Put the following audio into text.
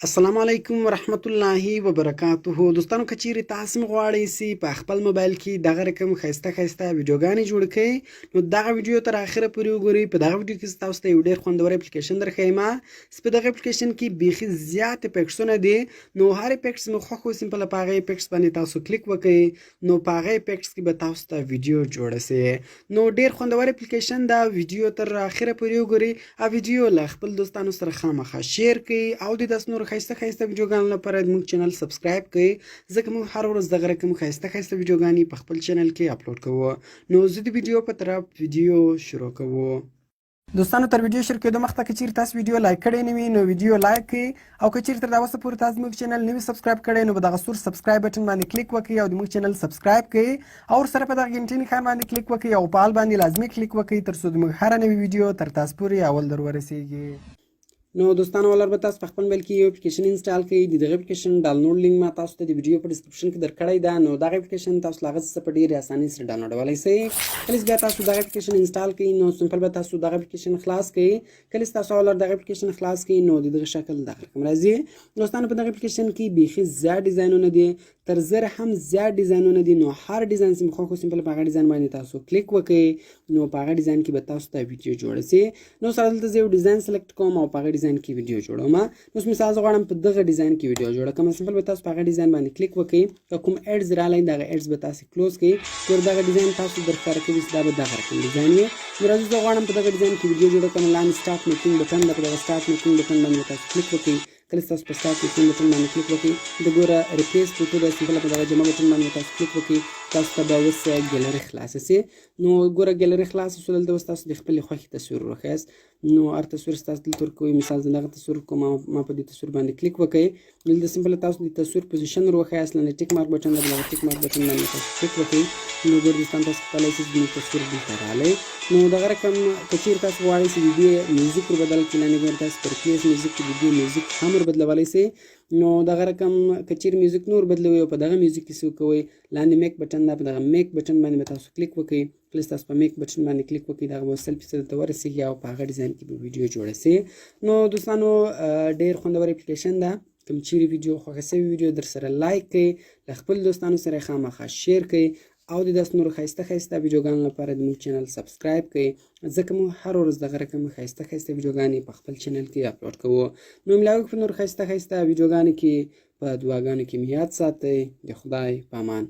السلام علیکم ورحمت الله وبرکاته. دوستانو که چیرې تاسو غواړئ چې په خپل موبایل کې دغه رقم ښایسته ویډیوګانې جوړ کړئ نو دغه ویډیو تر اخره پورې وګورئ. په دغه ویډیو کې تاسو ته یو ډېر خوندور اپلیکیشن درښیم چې په دغه اپلیکیشن کې بیخي زیات افیکټسونه دي. نو هر افیکټس مو خوښ و سمپل په هغه افیکټس باندې تاسو کلیک وکړئ نو په هغه افیکټس کې به تاسو ته ویډیو جوړه سي. نو ډېر خوندور اپلیکیشن دا. ویډیو تر اخره پورې وګورئ او ویډیو له خپل دوستانو سره خامخا شیر کړئ او د داسې نور ښایسته ویډیوګانو لپاره زموږ چینل سبسکرایب کړئ ځکه موږ هر ورځ دغه رقم ښایسته ویډیوګانې په خپل چینل کې اپلوډ کوو. نو زه د ویډیو په طرف ویډیو شروع کوو. دوستانو تر ویډیو شروع کېدو مخکې که چیرې تاسو ویډیو لایک کړی نه وي نو ویډیو لایک کړئ او که چیرې تر دا وسه پورې تاسو زموږ چینل نه وي سبسکرایب کړی نو په دغه سور سبسکرایب بټن باندې کلیک وکړئ او زموږ چینل سبسکرایب کړئ او ورسره په دغه غنټې نښان باندې کلیک وکړئ او په آل باندې لازمي کلیک وکړئ تر څو زموږ هره نوې ویډیو تر تاسو پورې اول در ورسیږي. نو دوستانو اول به تاسو په خپل موبایل کې یو اپلیکیشن انسټال کړئ. د دغه اپلیکیشن ډاونلوډ لینک ما تاسو ته د ویډیو په ډسکرپشن کې درکړی ده. نو دغه اپلیکیشن تاسو له هغه څخه په ډېرې اسانۍ سره ډاونلوډولی شئ. کله چې بیا تاسو دغه اپلیکیشن انسټال کړئ نو سمپل به تاسو دغه اپلیکیشن خلاص کړئ. کله چې تاسو اول دغه اپلیکیشن خلاص کړئ نو د دغه شکل دغه رقم راځي. دوستانو په دغه اپلیکیشن کې بیخي زیات ډیزاینونه دي، تر زر هم زیات ډیزاینونه دي. نو هر ډیزاین چې مو خوښ و سمپل په هغه ډیزاین باندې تاسو کلیک وکړئ نو په هغه ډیزاین کې به تاسو ته ویډیو جوړه سي. نو سره دلته زه یو ډیزاین سلیکټ کوم او په هغه ډیزاین کې ویډیو جوړوم. نو مثال زه غواړم په دغه ډیزاین کې ویډیو جوړه کړم. سمپل به تاسو په هغه ډیزاین باندې کلیک وکړئ. که کوم ایډز راغلی دغه ایډز به تاسو کلوز کړئ. تر دغه ډیزاین تاسو درښکاره کوي چې دا به دغه رقم ډیزاین وي. نو راځئ زه غواړم په دغه ډیزاین کې ویډیو جوړه کړم. لاندې سټارټ میکینګ بټن ده، په دغه سټارټ میکینګ بټن باندې تاسو کلیک وکړئ. کله چې تاسو په سټارټ میکینګ بټن باندې کلیک وکړئ د ګوره ریپلیس فوټو ده، سمپل په دغه جمع بټن باندې تاسو کلیک وکړئ. تاسو ته به اوس ګیلري خلاصه سي. نو ګوره ګیلري خلاصه شوه. دلته اوس تاسو د خپلې خوښې تصویر ورښیاست. نو هر تصویر ستاسو دلته ورکوئ. مثال زه دغه تصویر کوم، ما په دې تصویر باندې کلیک وکړئ. دلته سمپل تاسو د تصویر پوزیشن ورښیاست. لاندې ټیک مارک بټن ده، دغه ټیک مارک بټن باندې تاسو کلیک وکړئ. نو ګوره دوستان تاسو کولای شئ زموږ تصویر دلته راغلی. نو دغه رقم که چیرې تاسو غواړئ چې د دې میوزیک وربدل کړئ، لاندې ګوره تاسو پر پلیس میوزیک کې د دې میوزیک هم وربدلولی شئ. نو دغه رقم که چیرې میوزیک نور بدلوئ او په دغه میوزیک کې څه وکوئ، لاندې میک بټن ده، په دغه میک بټن باندې به تاسو کلیک وکړئ. کله چې تاسو په میک بټن باندې کلیک وکړئ دغه به 100% ته ورسیږي او په هغه ډیزاین کې به ویډیو جوړه سي. نو دوستانو ډېر خوندور اپلیکیشن ده. کوم چیرې ویډیو خوښه سوې ویډیو در سره لایک کړئ، له خپل دوستانو سره یې خامخا شیر کړئ او د داسې نورو ښایسته ویډیوګانو لپاره زموږ چینل سبسکرایب کړئ ځکه موږ هر ورځ دغه رقم ښایسته ویډیوګانې په خپل چینل کې اپلوډ کوو. نو ملاوي په نور ښایسته ویډیوګانو کې په دعاګانو کې مې یاد ساتئ. د خدای په امان.